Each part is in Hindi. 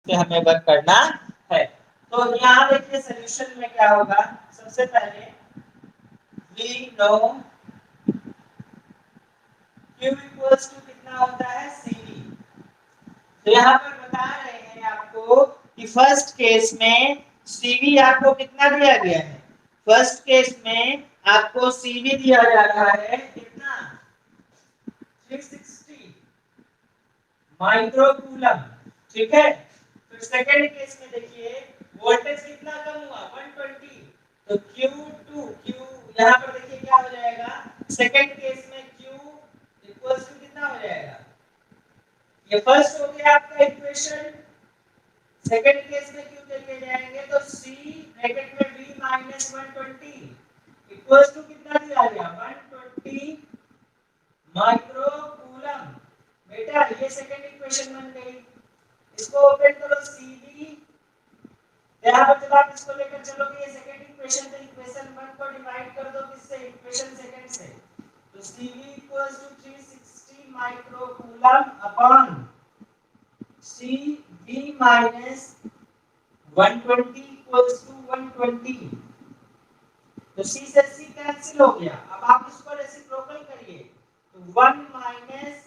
से हमें वर्क करना है। तो यहाँ देखिए सोल्यूशन में क्या होगा, सबसे पहले we know Q equals to कितना होता है CV। तो यहाँ पर बता रहे हैं आपको कि फर्स्ट केस में CV आपको कितना दिया गया है, फर्स्ट केस में आपको CV दिया जा रहा है कितना 360 माइक्रोकूलम, ठीक है। फिर सेकंड केस में देखिए वोल्टेज कितना कम हुआ 120, तो Q यहाँ पर देखिए क्या हो जाएगा, सेकंड केस में Q इक्वल्स टू कितना हो जाएगा, ये फर्स्ट हो गया आपका इक्वेशन। सेकंड केस में Q लेके जाएंगे तो C ब्रैकेट में V माइनस 120 इक्वल्स टू कितना दिया गया 120 माइक्रोकूलम। बेटा ये सेकंड इक्वेशन बन गई, इसको ओपन करो CV, यहाँ पर जब आप इसको लेकर चलोगे ये सेकंड इक्वेशन, तो इक्वेशन 1 को डिवाइड कर दो किससे, इक्वेशन सेकंड से, तो CV equals to 360 microcoulomb upon CV minus 120 equals to 120, तो C से C कैंसिल हो गया। अब आप इसको रेसिप्रोकल करिए, तो 1 minus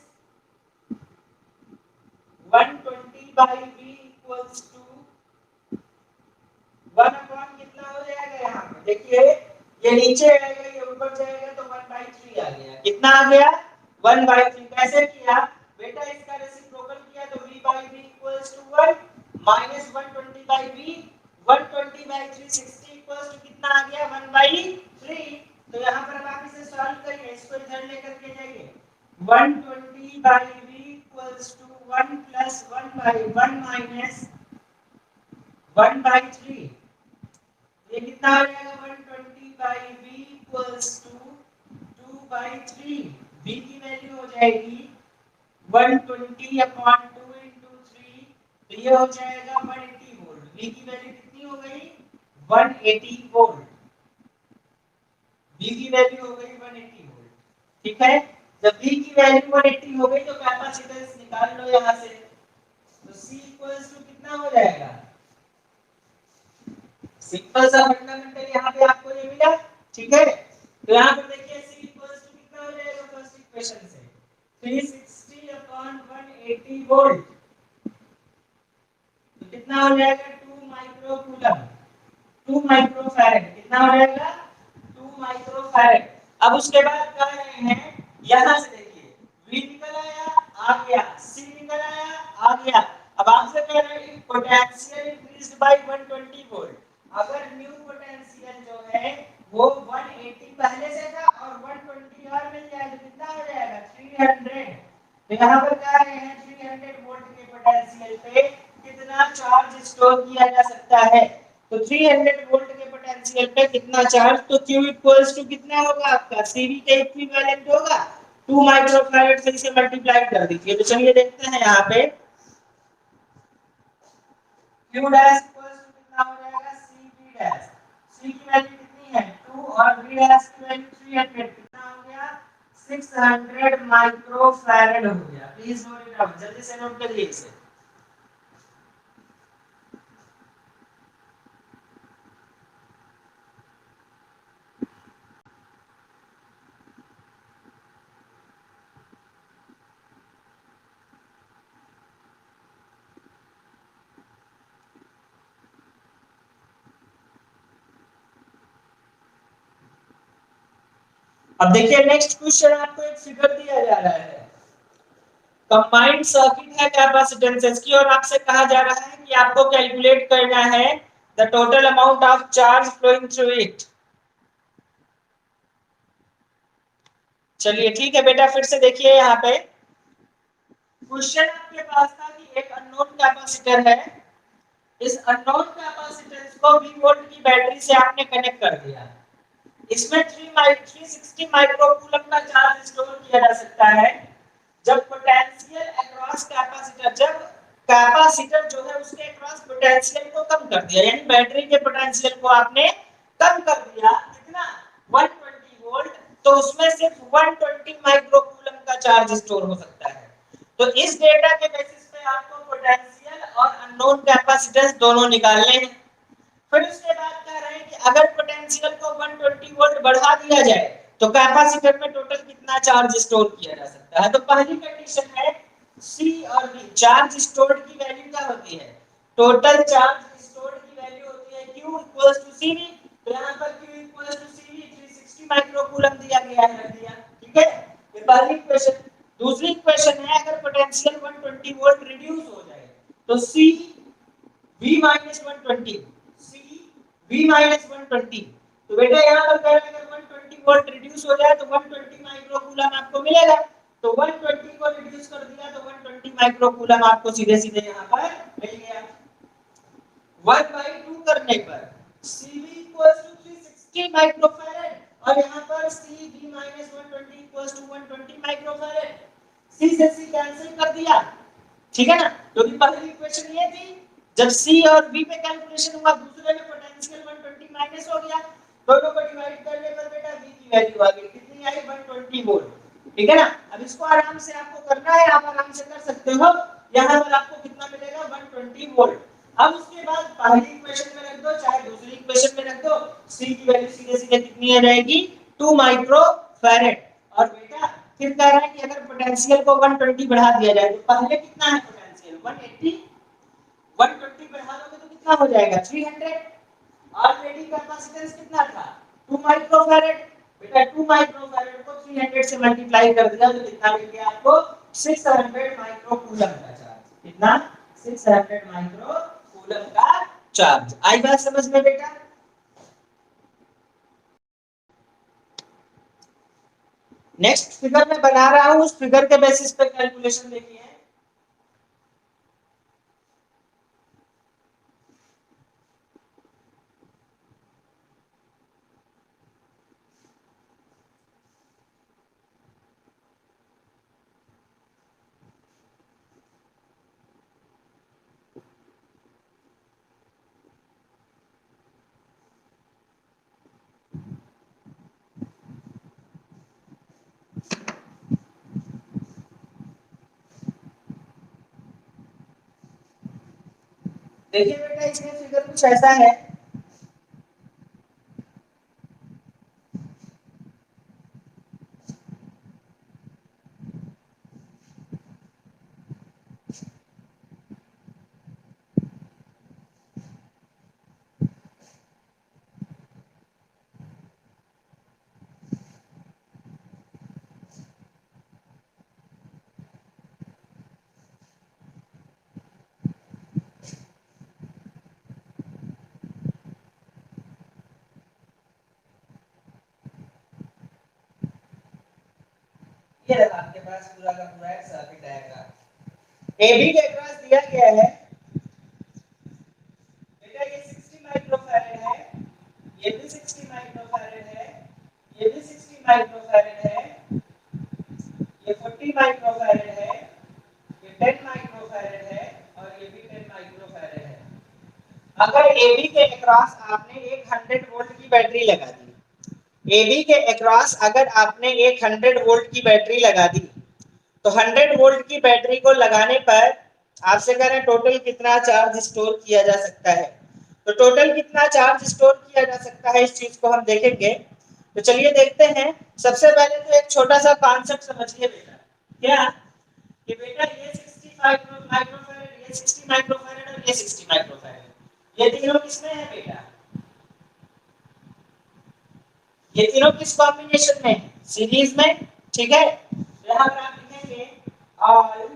120 by V equals to 1 upon कितना हो जाएगा, यहाँ पे देखिए ये नीचे आएगा ये ऊपर जाएगा तो 1/3 आ गया, कितना आ गया 1/3। कैसे किया बेटा, इसका रेसिप्रोकल किया तो V/V equals to 1 minus 120/V 120/3 60 equals to कितना आ गया 1/3। तो यहाँ पर अब आप इसे सॉल्व करिए, इसको इधर लेकर के जाइए, 120/V equals to 1 plus 1/1 minus 1/3, ये कितना आ जाएगा 120/V इक्वल्स टू 2/3। V की वैल्यू हो जाएगी 120 अपॉन 2 इंटू 3, तो ये हो जाएगा 180 वोल्ट। V की वैल्यू कितनी हो गई 180 वोल्ट, V की वैल्यू हो गई 180 वोल्ट, ठीक है। जब V की वैल्यू 180 हो गई तो कैपेसिटेंस निकाल लो यहाँ से, तो C इक्वल्स टू कितना हो जाएगा, सिंपल सा फंडामेंटल यहाँ पे आपको ये मिला, ठीक है। तो यहाँ पर देखिए C इक्वल्स टू कितना हो जाएगा फर्स्ट इक्वेशन से 360 अपॉन 180 वोल्ट, तो कितना हो जाएगा 2 माइक्रोकूलम 2 माइक्रोफैरड, कितना हो जाएगा 2 माइक्रोफैरड। अब उसके बाद कह रहे हैं यहाँ से देखिए V निकल आया आ गया, C निकल आया आ गया। अब आपसे कह रहे हैं पोटेंशियल इंक्रीज्ड बाय 120 वोल्ट, अगर न्यू पोटेंशियल जो है वो 180 पहले से था और 120 और मिल जाए तो कितना हो जाएगा 300। तो यहाँ पर कह रहे हैं 300 वोल्ट के पोटेंशियल पे कितना चार्ज स्टोर किया जा सकता है, तो 300 वोल्ट के पोटेंशियल पे कितना चार्ज, तो Q इक्वल्स टू कितना होगा आपका CV के इक्विवेलेंट होगा 2 माइक्रोफैरड से इसे मल्टीप्लाई कर दीजिए। तो चलिए देखते हैं यहाँ पे Q डैश इक्वल्स टू कितना हो जाएगा CV डैश, C की वैल्यू कितनी है 2 और V डैश की वैल्यू 300, कितना हो गया 600 माइक्रोफैरड हो गया। प्लीज नोट इट डाउन, जल्दी से नोट करिए इसे। अब देखिए नेक्स्ट क्वेश्चन आपको एक फिगर दिया जा रहा है, कंबाइंड सर्किट है कैपेसिटेंसेस की, और आपसे कहा जा रहा है कि आपको कैलकुलेट करना है the total amount of charge flowing through it. चलिए ठीक है बेटा, फिर से देखिए यहाँ पे क्वेश्चन आपके पास था कि एक अननोन कैपेसिटर है, इस अननोन कैपेसिटेंस को V वोल्ट की बैटरी से आपने कनेक्ट कर दिया, इसमें 360 माइक्रोकूलम का चार्ज स्टोर किया जा सकता है। जब पोटेंशियल अक्रॉस कैपेसिटर, जब कैपेसिटर जो है उसके अक्रॉस पोटेंशियल को कम कर दिया, यानी बैटरी के पोटेंशियल को आपने कम कर दिया कितना 120 वोल्ट, तो उसमें सिर्फ 120 माइक्रोकूलम का चार्ज स्टोर हो सकता है। तो इस डेटा के बेसिस पे आपको पोटेंशियल और अननोन कैपेसिटेंस दोनों निकालने हैं। फिर उसके बाद कह रहे हैं कि अगर पोटेंशियल को 120 वोल्ट बढ़ा दिया जाए तो कैपेसिटर में टोटल कितना चार्ज स्टोर किया जा सकता है। तो पहली कंडीशन है सी और बी, चार्ज स्टोर्ड की वैल्यू क्या होती है, टोटल चार्ज स्टोर्ड की वैल्यू होती है Q इक्वल्स टू CV। तो यहाँ पर Q equals to CV 360 microcoulomb दिया गया है, रख दिया, ठीक है। ये पहली इक्वेशन। दूसरी इक्वेशन है अगर पोटेंशियल 120 वोल्ट रिड्यूस हो जाए तो C V minus 120, C V minus 120। तो बेटा यहाँ पर कह रहे हैं अगर 120 वोल्ट रिड्यूस हो जाए तो 120 माइक्रोकूलम आपको मिलेगा। तो 120 को रिड्यूस कर दिया तो 120 माइक्रोकूलम आपको सीधे सीधे यहाँ पर मिल गया। 1/2 करने पर CV इक्वल्स टू 360 माइक्रोफैरड और यहाँ पर CV minus 120 equals to 120 microfarad. C से C कैंसिल कर दिया, ठीक है ना। तो पहली इक्वेशन ये थी, जब C और V पे कैलकुलेशन हुआ दूसरे में पोटेंशियल 120 माइनस हो गया, दोनों को डिवाइड करने पर बेटा V की वैल्यू आ गई, कितनी आई 120 वोल्ट, ठीक है ना। अब इसको आराम से आपको करना है, आप आराम से कर सकते हो। यहाँ पर आपको कितना मिलेगा 120 वोल्ट। अब उसके बाद पहली इक्वेशन में रख दो चाहे दूसरी इक्वेशन में रख दो, C की वैल्यू सीधे सीधे कितनी आ जाएगी 2 माइक्रोफैरड। और बेटा फिर कह रहा है कि अगर पोटेंशियल को 120 बढ़ा दिया जाए तो पहले कितना है पोटेंशियल 180, 120 बढ़ा दोगे तो कितना हो जाएगा 300। ऑलरेडी कैपेसिटेंस कितना था 2 माइक्रोफैरड। बेटा 2 माइक्रोफैरड को 300 से मल्टीप्लाई कर दिया तो कितना मिल गया आपको 600 माइक्रोकूलम का चार्ज। कितना 600 माइक्रोकूलम का चार्ज। आई बात समझ में बेटा। नेक्स्ट फिगर में बना रहा हूं, उस फिगर के बेसिस पे कैलकुलेशन देखिए। देखिए बेटा इसमें फिगर कुछ ऐसा है, ये रहा आपके पास पूरा का पूरा एक सर्किट डायग्राम। AB के अक्रॉस दिया गया है बेटा, ये 60 माइक्रोफैरड है, ये भी 60 माइक्रोफैरड है, ये भी 60 माइक्रोफैरड है, ये 40 माइक्रोफैरड है, ये 10 माइक्रोफैरड है और ये भी 10 माइक्रोफैरड है। अगर AB के अक्रॉस आपने एक 100 वोल्ट की बैटरी लगा दी, AB के अक्रॉस अगर आपने एक 100 वोल्ट की बैटरी लगा दी तो 100 वोल्ट की बैटरी को लगाने पर आपसे कह रहे हैं टोटल कितना चार्ज स्टोर किया जा सकता है। तो टोटल कितना चार्ज स्टोर किया जा सकता है इस चीज को हम देखेंगे। तो चलिए देखते हैं। सबसे पहले तो एक छोटा सा कॉन्सेप्ट समझिए बेटा, क्या कि बेटा ये 60 माइक्रोफैरड, ये 60 माइक्रोफैरड और ये 60 माइक्रोफैरड, ये तीनों किसमें है बेटा, ये तीनों किस कॉम्बिनेशन में, सीरीज में, ठीक है। यहाँ पर आप लिखेंगे all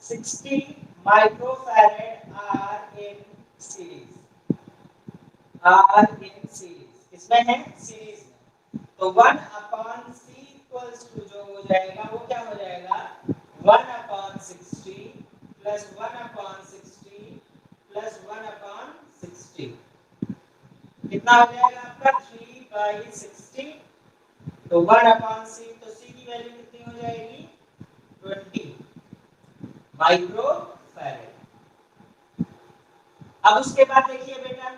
60 microfarad are in series, are in series, किसमें है सीरीज में। तो 1 अपॉन C इक्वल्स टू जो हो जाएगा वो क्या हो जाएगा 1 upon 60 plus 1 upon 60 plus 1 upon 60, कितना हो जाएगा आपका 3/60। तो 1 अपॉन C, तो C की वैल्यू कितनी हो जाएगी 20 माइक्रोफैरड। अब उसके बाद देखिए बेटा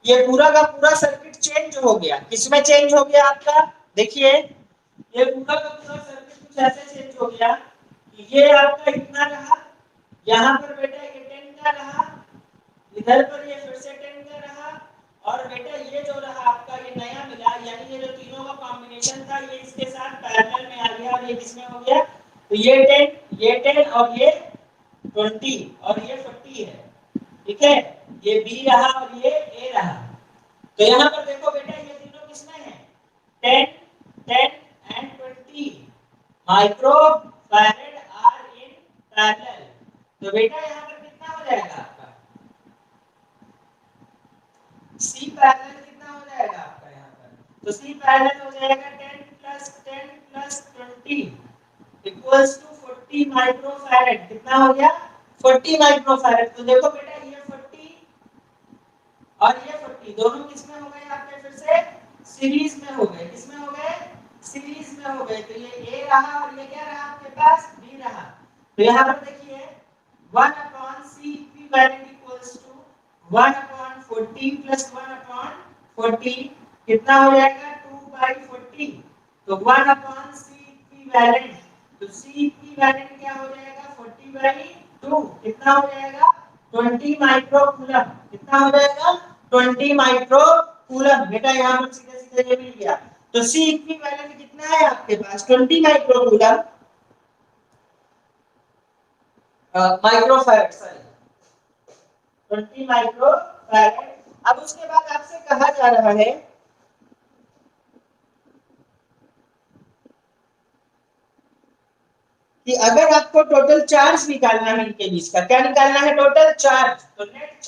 ये पूरा का पूरा सर्किट चेंज हो गया, किसमें चेंज हो गया आपका, देखिए ये पूरा का पूरा सर्किट कुछ ऐसे चेंज हो गया, ये आपका इतना रहा, यहाँ पर बेटा ये 10 क्या रहा, इधर पर ये फिर से 10 का रहा, और बेटा ये जो रहा आपका ये नया मिला, यानी ये जो तीनों का कॉम्बिनेशन था ये इसके साथ पैरेलल में आ गया, और ये किसमें हो गया, तो ये 10 और ये 20 और ये 40 है, ठीक है, ये बी रहा और ये ए रहा। तो यहाँ पर देखो बेटा ये तीनों किसमें है, 10 10 and 20 micro farad are in parallel. तो बेटा यहाँ पर कितना हो जाएगा आपका, सी पैरेलल कितना हो जाएगा आपका यहाँ पर, तो सी पैरेलल हो जाएगा 10 प्लस 20 इक्वल्स टू 40 माइक्रोफैरेड। कितना हो गया, 40 माइक्रोफैरेड। तो देखो बेटा ये 40 और ये 40 दोनों किसमें हो गए आपके, फिर से सीरीज में हो गए, किसमें हो गए, सीरीज में हो गए। तो ये ए रहा और ये क्या रहा आपके पास, बी रहा। तो यहाँ पर देखिए 1 upon C equivalent equals to 1 upon 40 plus 1 upon 40 कितना हो जाएगा, 2/40। तो 1 अपॉन सी इक्विवेलेंट, तो सी इक्विवेलेंट क्या हो जाएगा, 40/2 कितना हो जाएगा, 20 माइक्रो कूलम। कितना हो जाएगा, 20 माइक्रो कूलम। बेटा यहाँ पर सीधे सीधे ये मिल गया। तो सी इक्विवेलेंट कितना है आपके पास, 20 micro coulomb, microfarad sorry 20 microfarad. अब उसके बाद आपसे कहा जा रहा है कि अगर आपको टोटल चार्ज निकालना है इनके बीच का, क्या निकालना है, टोटल चार्ज, तो नेट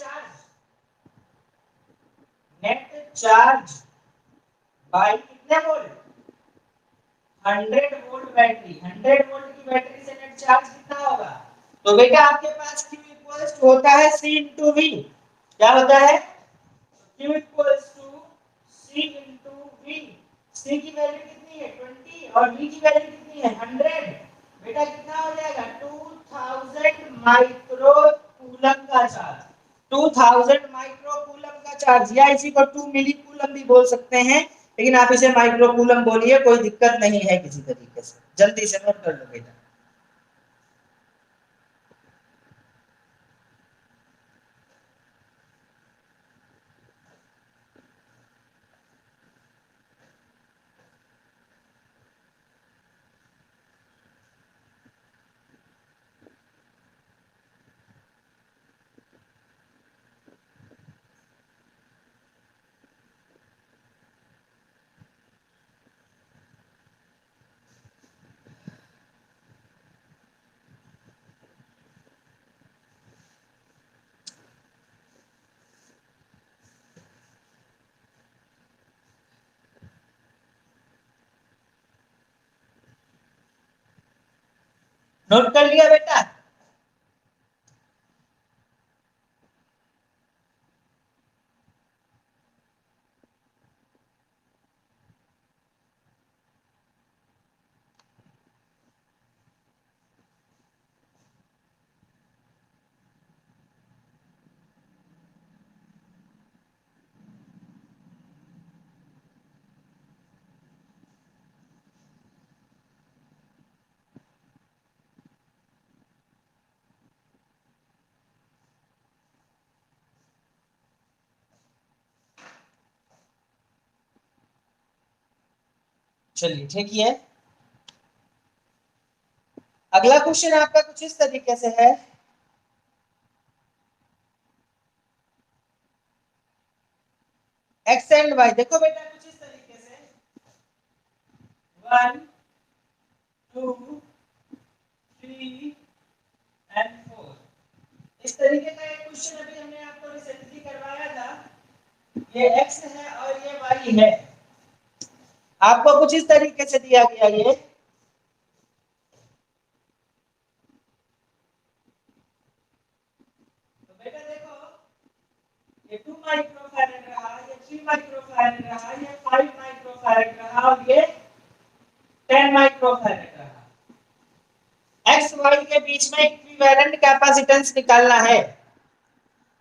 चार्ज बाय कितने वोल्ट, 100 वोल्ट बैटरी, 100 वोल्ट की बैटरी से नेट चार्ज कितना होगा। तो बेटा आपके पास Q इक्वल्स होता है C इंटू V। क्या होता है, Q equals to C into V। C की वैल्यू कितनी है 20 और V की वैल्यू कितनी है 100। बेटा कितना हो जाएगा 2000 माइक्रो कूलम का चार्ज, 2000 माइक्रो कूलम का चार्ज, या इसी को 2 मिली कूलम भी बोल सकते हैं, लेकिन आप इसे माइक्रो कूलम बोलिए, कोई दिक्कत नहीं है किसी तरीके से, जल्दी से नोट कर लो बेटा। नोट कर लिया बेटा, चलिए ठीक है। अगला क्वेश्चन आपका कुछ इस तरीके से है, एक्स एंड वाई। देखो बेटा कुछ इस तरीके से 1 2 3 एंड 4, इस तरीके का एक क्वेश्चन अभी हमने आपको रिसेंटली करवाया था। ये x है और ये y है, आपको कुछ इस तरीके से दिया गया ये, तो बेटा देखो ये 2 माइक्रोफैरड रहा, ये 3 माइक्रोफैरड रहा, ये 5 माइक्रोफैरड रहा और ये 10 माइक्रोफैरड रहा। एक्स वाई के बीच में इक्विवेलेंट कैपेसिटेंस निकालना है।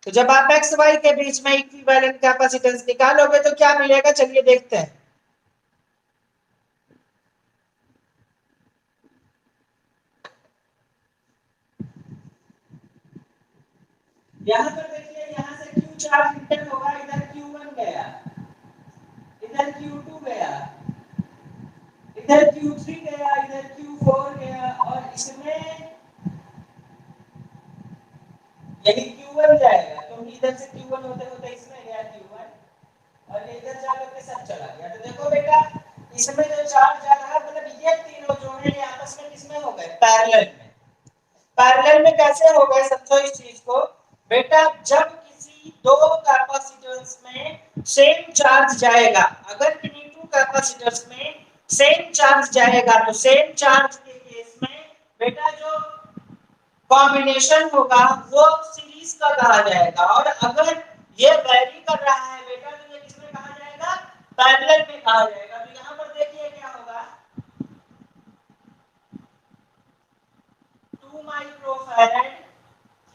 तो जब आप एक्स वाई के बीच में इक्विवेलेंट कैपेसिटेंस निकालोगे तो क्या मिलेगा, चलिए देखते हैं। यहाँ पर देखिए, यहाँ से Q चार्ज रिटर्न होगा, इधर Q1 गया, इधर Q2 गया, इधर Q3 गया, इधर Q4 गया, और इसमें यही Q1 जाएगा, क्योंकि इधर से Q1 होते होते इसमें गया Q1, और ये इधर जाकर के सब चला गया। तो देखो बेटा, इसमें जो चार्ज जा रहा है, मतलब ये तीनों जो है ये आपस में किसमें हो गए, पैरेलल में। पैरेलल में कैसे हो गए, समझो इस चीज को बेटा। जब किसी दो कैपेसिटर्स में सेम चार्ज जाएगा, अगर किन्हीं टू कैपेसिटर्स में सेम चार्ज जाएगा, तो सेम चार्ज के केस में बेटा जो कॉम्बिनेशन होगा वो सीरीज का कहा जाएगा, और अगर ये वैरी कर रहा है बेटा, तो ये किसमें कहा जाएगा, पैरेलल में कहा जाएगा। तो यहाँ पर देखिए क्या होगा, 2 microfarad,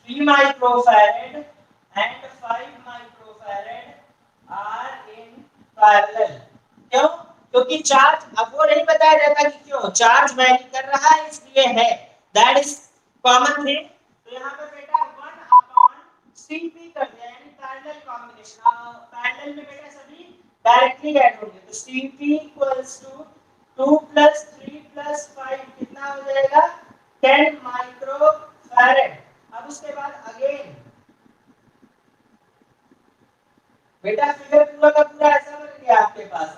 3 microfarad and 5 microfarad are in parallel। क्यों? क्योंकि चार्ज, अब वो नहीं बताया जाता कि क्यों चार्ज वैरी कर रहा है, इसलिए है, दैट इज कॉमन थिंग। तो यहाँ पर बेटा 1 अपॉन Cp कर दिया, यानी पैरेलल कॉम्बिनेशन। पैरेलल में बेटा सभी डायरेक्टली ऐड होंगे, तो Cp equals to 2 plus 3 plus 5 कितना हो जाएगा, 10 माइक्रो फैरेड। अब उसके बाद अगेन बेटा फिगर पूरा का पूरा ऐसा बन गया आपके पास।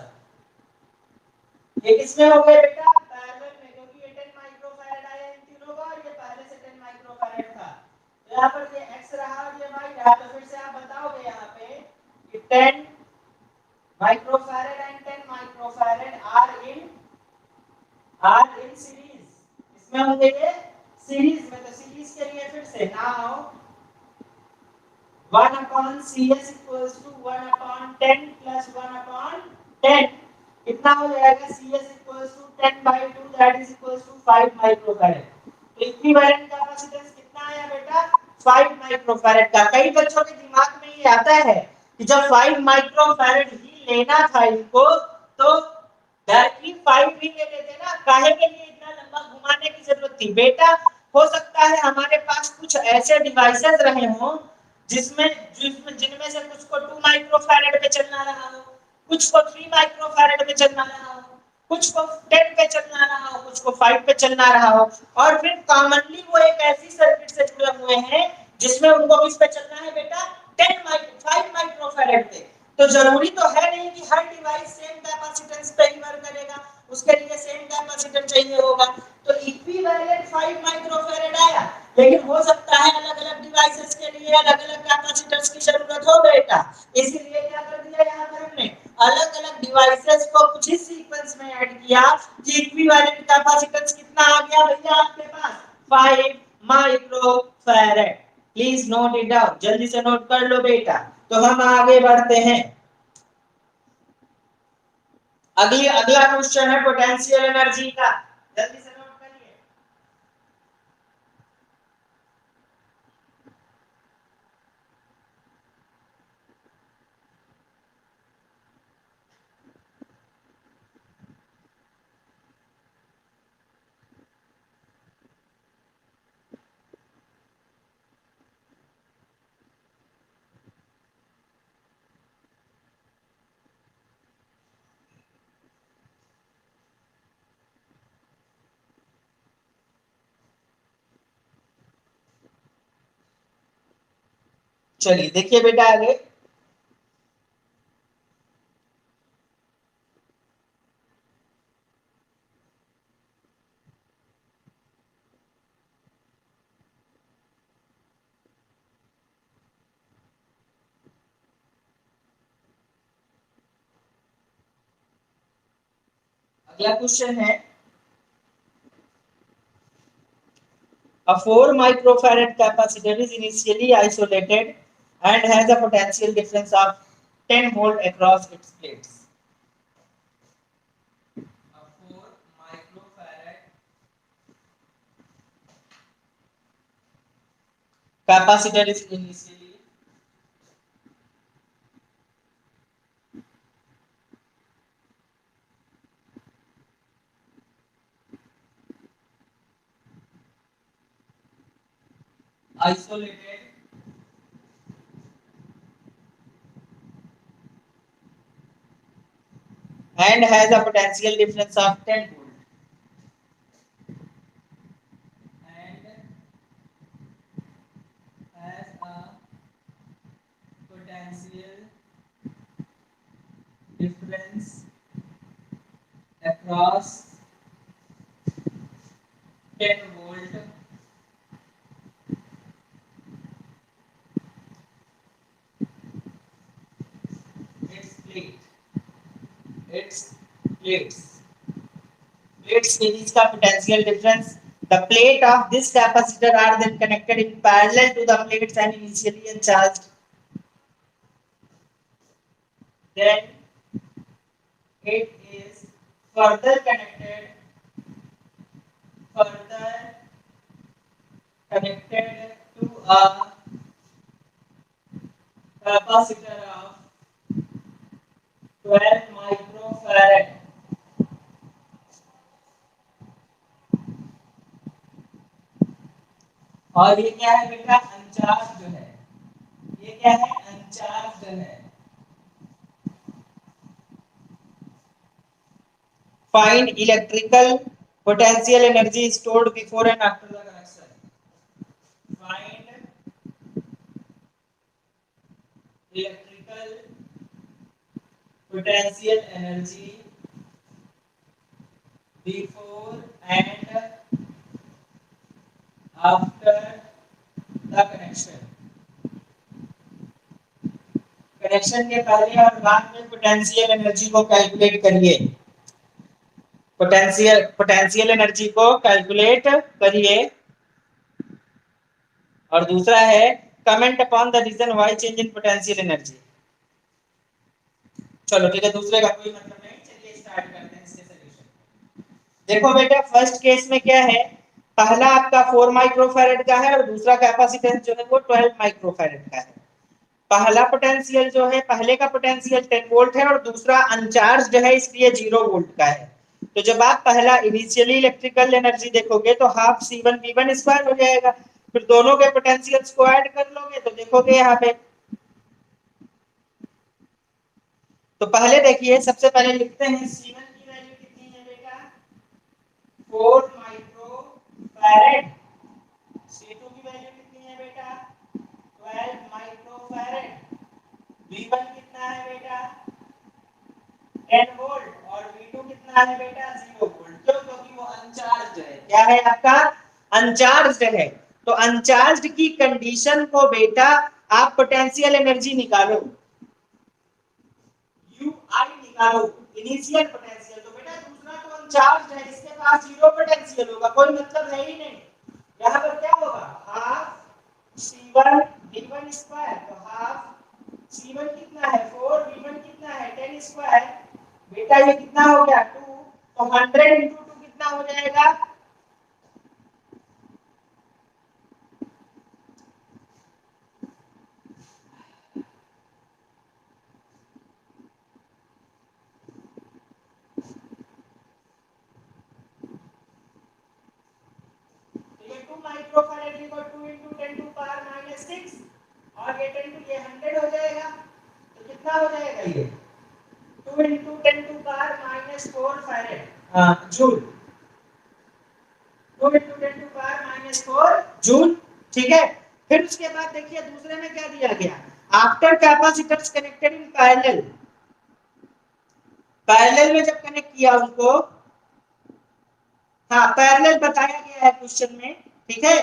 ये किसमें हो गए बेटा, पैरेलल में, क्योंकि ये 10 माइक्रोफैरेड आया इन तीनों का, और ये पहले से 10 माइक्रोफैरेड था। तो यहाँ पर ये x रहा और ये y रहा, तो फिर से आप बताओगे यहाँ पे कि 10 microfarad and 10 microfarad are in series. इसमें होंगे ये सीरीज में, तो सीरीज के लिए फिर से now 1 upon Cs equals to 1 upon 10 plus 1 upon 10 कितना हो जाएगा, Cs equals to 10 by 2 that is equals to 5 microfarad। तो इक्विवेलेंट कैपेसिटेंस कितना आया बेटा, 5 माइक्रोफैरड का। कई बच्चों के दिमाग में ये आता है कि जब 5 माइक्रोफैरड ही लेना था इनको, तो डायरेक्टली 5 भी ले लेते ना, काहे के लिए इतना लंबा घुमाने की जरूरत थी बेटा। हो सकता है हमारे पास कुछ ऐसे डिवाइसेस रहे हों जिसमें जिसमें जिनमें से कुछ को 2 माइक्रोफैरड पे चलना रहा हो, कुछ को 3 माइक्रोफैरड पे चलना रहा हो, कुछ को 10 पे चलना रहा हो, कुछ को 5 पे चलना रहा हो, और फिर कॉमनली वो एक ऐसी सर्किट से जुड़े हुए हैं जिसमें उनको किस पे चलना है बेटा, 5 माइक्रोफैरड पे। तो जरूरी तो है नहीं कि हर डिवाइस सेम कैपेसिटेंस पे ही वर्क करेगा, उसके लिए सेम कैपेसिटर चाहिए होगा। तो इक्विवेलेंट 5 माइक्रोफैरड आया, लेकिन हो सकता है अलग-अलग डिवाइसेस के लिए अलग-अलग कैपेसिटर्स की जरूरत हो बेटा। इसलिए क्या कर दिया यहाँ पर हमने, अलग-अलग डिवाइसेस को कुछ ही सीक्वेंस में ऐड किया कि इक्विवेलेंट कैपेसिटेंस कितना आ गया भैया आपके पास, 5 microfarad. Please note it down, जल्दी से नोट कर लो बेटा। तो हम आगे बढ़ते हैं। अगला क्वेश्चन है पोटेंशियल एनर्जी का, जल्दी से नोट करिए। चलिए देखिए बेटा आगे, अगला क्वेश्चन है, a 4 microfarad capacitor is initially isolated and has a potential difference of 10 volt across its plates। a 4 microfarad capacitor is initially isolated and has a potential difference of 10 volt and has a potential difference across 10 volt its plate its plates series का potential difference. The plate of this capacitor are then connected in parallel to the plates and initially uncharged. Then it is further further connected to a capacitor of 12 microfarad. और ये क्या है बेटा अनचार्ज है ये क्या है अनचार्ज है find electrical potential energy stored before and after the connection find electrical potential energy before and after the connection connection के पहले और बाद में पोटेंशियल एनर्जी को कैलकुलेट करिए पोटेंशियल एनर्जी को कैलकुलेट करिए और दूसरा है comment upon the reason why change in potential energy चलो ठीक है दूसरे का कोई मतलब नहीं चलिए स्टार्ट करते हैं इसके सॉल्यूशन देखो बेटा फर्स्ट केस में क्या है पहला आपका 4 माइक्रोफैरड का है और दूसरा कैपेसिटेंस जो है वो 12 माइक्रोफैरड का है पहला पोटेंशियल जो है पहले का पोटेंशियल 10 वोल्ट है और दूसरा अनचार्ज्ड है इसलिए 0 वोल्ट का है तो जब आप पहला इनिशियली इलेक्ट्रिकल एनर्जी देखोगे तो हाफ C1V1 स्क्वायर हो जाएगा फिर दोनों के पोटेंशियल्स को ऐड कर लोगे तो देखोगे यहाँ पे तो पहले देखिए सबसे पहले लिखते हैं C1 की वैल्यू कितनी है बेटा 4 माइक्रोफैरड C2 की वैल्यू कितनी है बेटा 12 माइक्रोफैरड V1 कितना है बेटा 10 वोल्ट और V2 कितना है बेटा 0 वोल्ट क्यों क्योंकि वो अनचार्ज्ड है क्या है आपका अनचार्ज्ड है तो अनचार्ज्ड की कंडीशन को बेटा आप पोटेंशियल एनर्जी निकालो UI निकालो इनिशियल पोटेंशियल तो बेटा दूसरा तो अनचार्ज्ड है इसके पास 0 पोटेंशियल होगा कोई मतलब है ही नहीं यहां पर क्या होगा हाफ C1 V1 स्क्वायर तो हाफ C1 कितना है 4 V1 कितना है 10 स्क्वायर बेटा ये कितना हो गया 2 तो 100 into 2 कितना हो जाएगा तो ये 2 microfarad equal 2 into 10 to power minus 6 और ये 10 to ये 100 हो जाएगा तो कितना हो जाएगा ये 2 into 10 to power minus 4 farad joule 2 into 10 to power minus 4 joule ठीक है फिर उसके बाद देखिए दूसरे में क्या दिया गया after capacitors connected in parallel में जब कनेक्ट किया उनको हाँ पैरेलल बताया गया है क्वेश्चन में ठीक है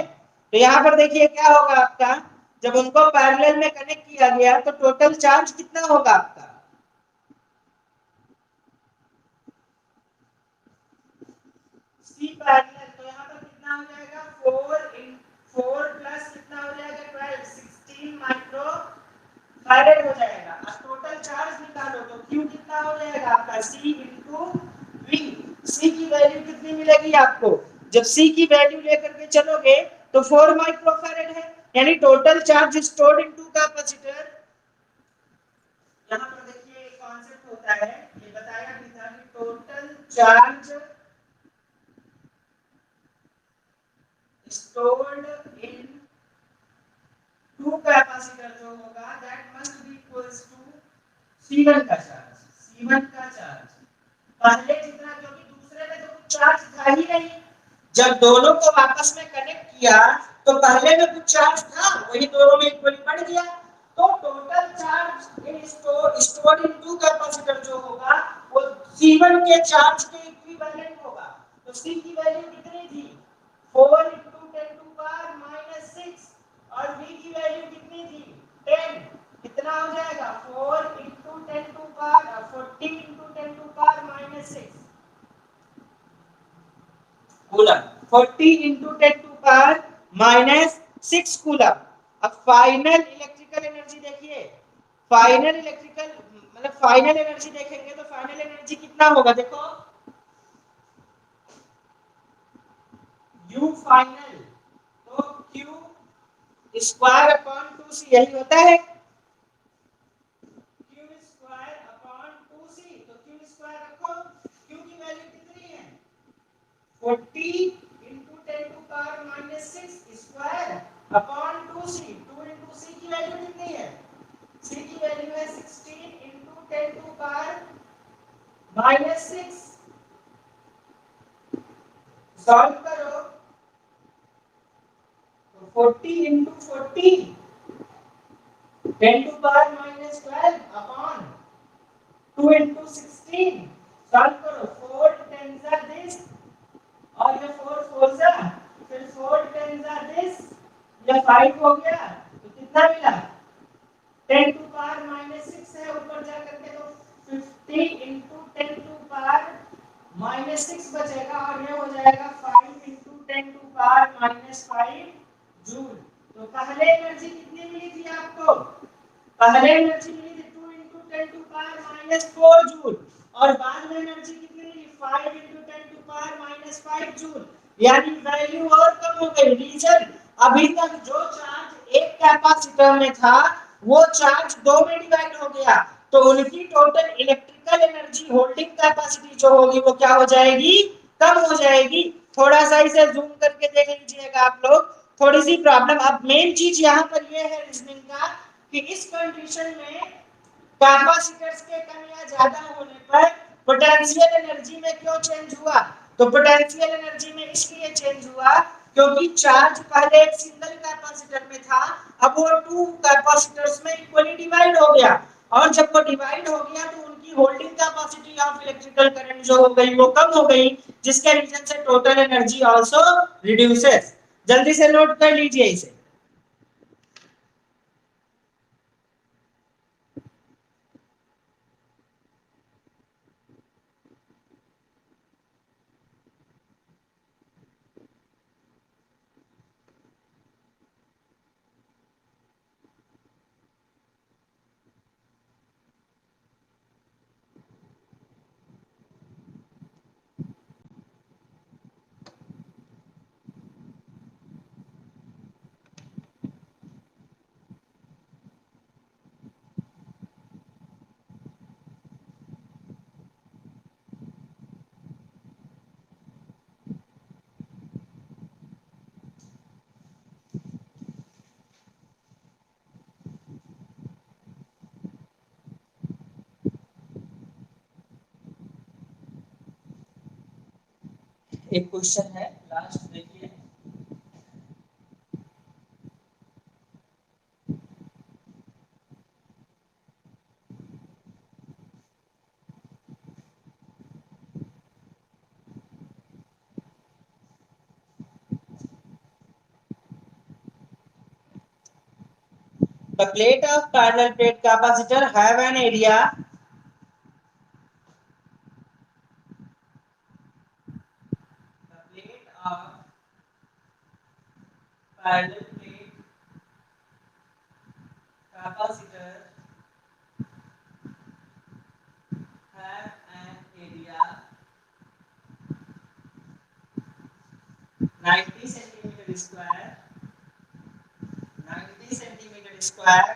तो यहाँ पर देखिए क्या होगा आपका जब उनको पैरेलल में कनेक्ट किया गया तो टोटल चार्ज कितना होगा आपका C पैरेलल तो यहाँ पर कितना हो जाएगा 4 प्लस कितना हो जाएगा 12 16 माइक्रो फैरड हो जाएगा अब टोटल चार्ज निकालो तो Q कितना हो जाएगा आपका C into V C की वैल्यू कितनी मिलेगी आपको जब C की वैल्यू लेकर के चलोगे तो 4 माइक्रोफैरड है यानी total charge stored in two capacitor यहाँ पर देखिए एक कांसेप्ट होता है ये बताया भी था कि total charge stored in two capacitor जो होगा that must be equals to C1 का चार्ज पहले जितना, क्योंकि दूसरे में तो कुछ चार्ज था ही नहीं। जब दोनों को आपस में कनेक्ट किया तो पहले में कुछ चार्ज था, वही दोनों में इक्वली बढ़ गया। तो total charge in stored in two capacitor जो होगा वो C1 के चार्ज के इक्विवेलेंट होगा। तो C की वैल्यू कितनी थी? 4 × 10⁻⁻6 और V की वैल्यू कितनी थी? 10। कितना हो जाएगा? 4 × 10⁻40 × 10⁻6 कूलम। 40 × 10⁻6 कूलम। अब फाइनल इलेक्ट्रिकल एनर्जी देखिए, फाइनल इलेक्ट्रिकल मतलब फाइनल एनर्जी देखेंगे तो फाइनल एनर्जी कितना होगा? देखो U फाइनल तो Q स्क्वायर अपॉन 2C यही होता है। Q स्क्वायर अपॉन 2C, तो Q स्क्वायर रखो। Q की वैल्यू कितनी है? 40 × 10⁻6 स्क्वायर अपॉन 2C। 2 × C की वैल्यू कितनी है? C की वैल्यू है 16 × 10⁻6। सॉल्व करो तो 40 × 40 10⁻12 अपॉन 2 × 16। सॉल्व करो, 4 10s are this और ये 4 4s are, फिर 4 10s are this, ये 5 हो गया तो कितना मिला? 10⁻6 है ऊपर जा करके तो 50 × 10⁻6 बचेगा और ये हो जाएगा 5 × 10⁻5 जूल। तो पहले एनर्जी कितनी मिली थी आपको? पहले एनर्जी मिली थी 2 × 10⁻4 जूल और बाद में एनर्जी कितनी मिली? 5 × 10⁻5 जूल। यानी वैल्यू और कम हो गई। रीजन अभी तक जो चार्ज एक कैपेसिटर में था वो चार्ज दो में डिवाइड हो गया, तो उनकी total electrical energy holding capacity जो होगी वो क्या हो जाएगी? कम हो जाएगी। थोड़ा सा इसे जूम करके देख लीजिएगा आप लोग, थोड़ी सी प्रॉब्लम। अब मेन चीज यहाँ पर ये है रीजनिंग का कि इस कंडीशन में कैपेसिटर्स के कम या ज्यादा होने पर पोटेंशियल एनर्जी में क्यों चेंज हुआ? तो पोटेंशियल एनर्जी में इसलिए चेंज हुआ क्योंकि चार्ज पहले एक सिंगल कैपेसिटर में था, अब वो टू कैपेसिटर्स में इक्वली डिवाइड हो गया और जब वो डिवाइड हो गया तो उनकी holding capacity of electrical current जो हो गई वो कम हो गई, जिसके रीजन से टोटल एनर्जी आल्सो रिड्यूसेस। जल्दी से नोट कर लीजिए इसे। एक क्वेश्चन है लास्ट देखिए, the plate of parallel plate capacitor have an area the plate of parallel plate capacitor have an area 90 centimeter square 90 centimeter square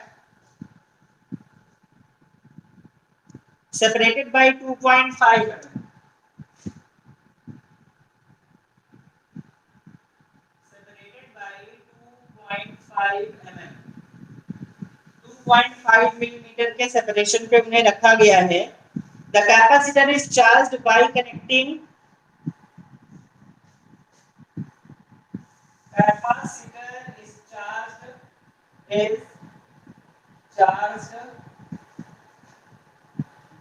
separated by 2.5 mm separated by 2.5 mm 2.5 millimetre के सेपरेशन पे उन्हें रखा गया है The capacitor is charged by connecting capacitor is charged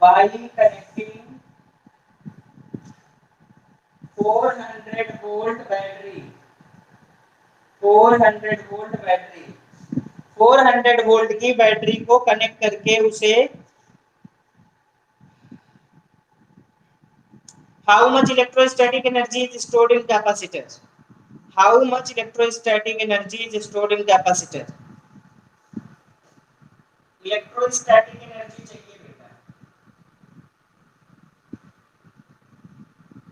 by connecting 400 volt battery 400 volt battery 400 volt की बैटरी को कनेक्ट करके उसे how much electrostatic energy is stored in capacitor how much electrostatic energy is stored in capacitor electrostatic energy चाहिए बेटा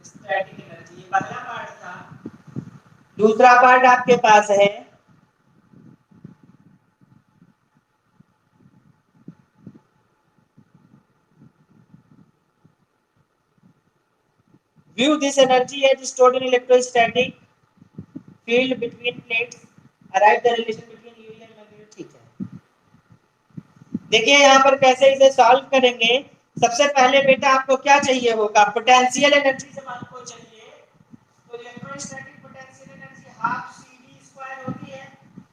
स्टैटिक एनर्जी ये पहला पार्ट था दूसरा पार्ट आपके पास है view this energy as stored in electrostatic field between plates arrive the relation between UV and magnetic ठीक है देखिए यहाँ पर कैसे इसे सॉल्व करेंगे सबसे पहले बेटा आपको क्या चाहिए होगा पोटेंशियल एनर्जी जब आपको चाहिए तो electrostatic potential energy half CV square होती है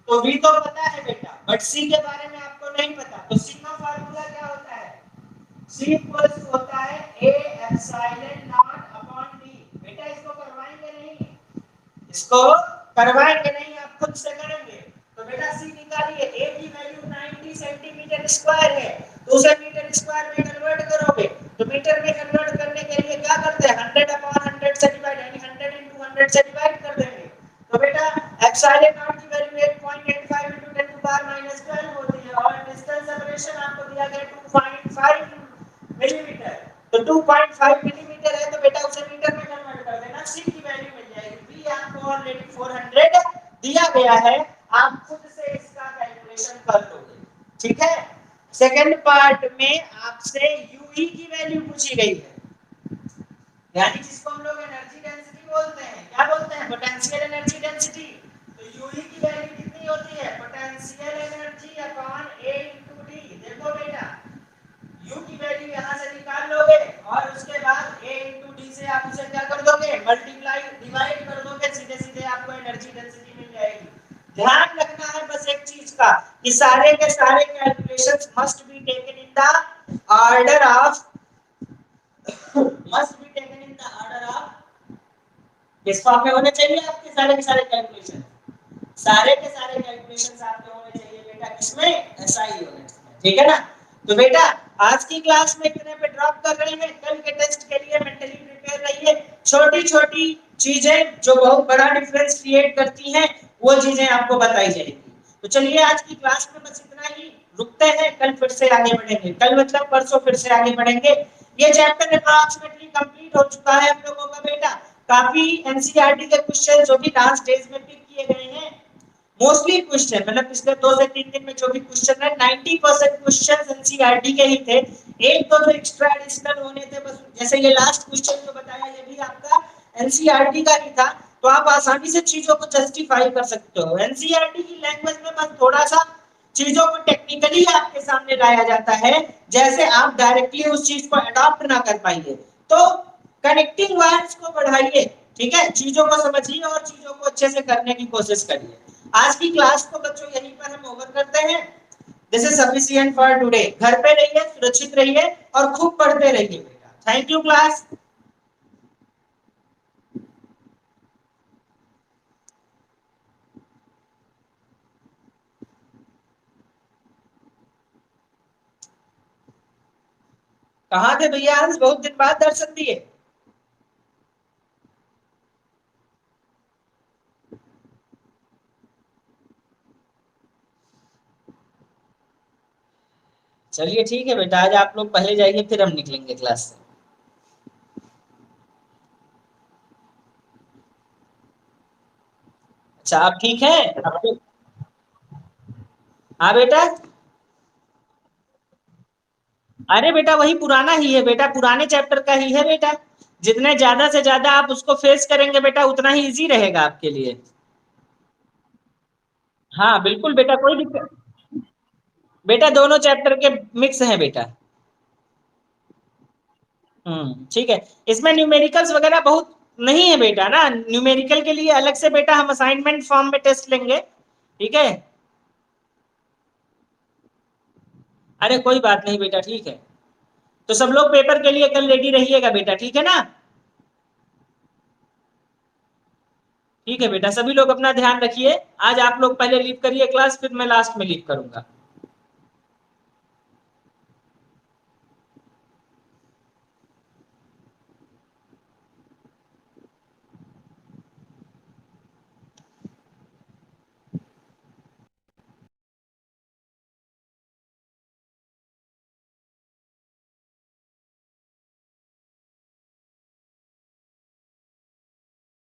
तो V तो पता है बेटा बट C के बारे में आपको नहीं पता तो C का फार्मूला क्या होता है C इक्वल्स होता है A epsilon not upon D बेटा इसको करवाएंगे नहीं इसको करवाएंगे नहीं आप खुद से करेंगे तो बेटा C निकालिए A की वैल्यू 90 सेंटीमीटर स्क्वायर है तो उसे मीटर स्क्वायर में कन्वर्ट करोगे तो मीटर में कन्वर्ट करने के लिए क्या करते हैं 100 अपॉन 100 से डिवाइड यानी 100 into 100 से डिवाइड कर देंगे तो बेटा एप्सिलॉन नॉट की value 8.85 into 10 to power minus 12 होती है और डिस्टेंस सेपरेशन आपको दिया गया 2.5 मिलीमीटर तो 2.5 मिलीमीटर है तो बेटा उसे मीटर में कन्वर्ट कर देना C की वैल्यू मिल जाएगी V आपको ऑलरेडी 400 दिया गया है आप खुद से इसका कैलकुलेशन कर लोगे ठीक है सेकंड पार्ट में आपसे UE की वैल्यू पूछी गई है यानी जिसको हम लोग एनर्जी डेंसिटी बोलते हैं क्या बोलते हैं पोटेंशियल एनर्जी डेंसिटी तो UE की वैल्यू कितनी होती है potential energy upon A into D देखो बेटा U की वैल्यू यहां से निकाल लोगे और उसके बाद A into D से आप उसे क्या कर दोगे मल्टीप्लाई डिवाइड कर दोगे सीधे सीधे आपको एनर्जी डेंसिटी मिल जाएगी ध्यान रखना है बस एक चीज का कि सारे के सारे calculations must be taken in the order of must be taken in the order of किस फॉर्म में होने चाहिए आपके सारे के सारे कैलकुलेशन सारे के सारे कैलकुलेशंस आपके होने चाहिए बेटा किसमें SI यूनिट्स में ठीक है ना तो बेटा आज की क्लास में इतने पे ड्रॉप कर रहे हैं कल के टेस्ट के लिए मेंटली प्रिपेयर रहिए छोटी-छोटी चीजें जो बहुत बड़ा डिफरेंस क्रिएट करती हैं वो चीजें आपको बताई जाएगी तो चलिए आज की क्लास में बस इतना ही रुकते हैं कल फिर से आगे बढ़ेंगे कल मतलब परसों फिर से आगे बढ़ेंगे ये चैप्टर अप्रॉक्सीमेटली कंप्लीट हो चुका है आप लोगों का बेटा काफी एनसीईआरटी के क्वेश्चन जो कि लास्ट डेज में पिक किए गए हैं मोस्टली क्वेश्चन मतलब पिछले 2 से 3 दिन में जो भी क्वेश्चन है 90% क्वेश्चन एनसीईआरटी के ही थे एक दो जो एक्स्ट्रा एडिशनल होने थे बस जैसे ये लास्ट क्वेश्चन जो बताया ये भी आपका एनसीईआरटी का ही था तो आप आसानी से चीजों को जस्टिफाई कर सकते हो एनसीईआरटी की लैंग्वेज में बस थोड़ा सा चीजों को टेक्निकली आपके सामने लाया जाता है जैसे आप डायरेक्टली उस चीज को अडॉप्ट ना कर पाइए तो कनेक्टिंग वायर्स को बढ़ाइए ठीक है चीजों को समझिए और चीजों को अच्छे से करने की कोशिश करिए आज की क्लास को बच्चों यहीं पर हम ओवर करते हैं this is sufficient for today घर पे रहिए सुरक्षित रहिए और खूब पढ़ते रहिए बेटा थैंक यू क्लास कहाँ थे भैया आज बहुत दिन बाद दर्शन दिए चलिए ठीक है बेटा आज आप लोग पहले जाइए फिर हम निकलेंगे क्लास से अच्छा आप ठीक है हाँ बेटा अरे बेटा वही पुराना ही है बेटा पुराने चैप्टर का ही है बेटा जितने ज्यादा से ज्यादा आप उसको फेस करेंगे बेटा उतना ही इजी रहेगा आपके लिए हाँ बिल्कुल बेटा कोई दिक्कत बेटा दोनों चैप्टर के मिक्स हैं बेटा ठीक है। इसमें न्यूमेरिकल्स वगैरह बहुत नहीं है बेटा ना, न्यूमेरिकल के लिए अलग से बेटा हम असाइनमेंट फॉर्म में टेस्ट लेंगे, ठीक है। अरे कोई बात नहीं बेटा, ठीक है। तो सब लोग पेपर के लिए कल रेडी रहिएगा बेटा, ठीक है ना। ठीक है बेटा, सभी लोग अपना ध्यान रखिए। आज आप लोग पहले लीव करिए क्लास, फिर मैं लास्ट में लीव करूंगा।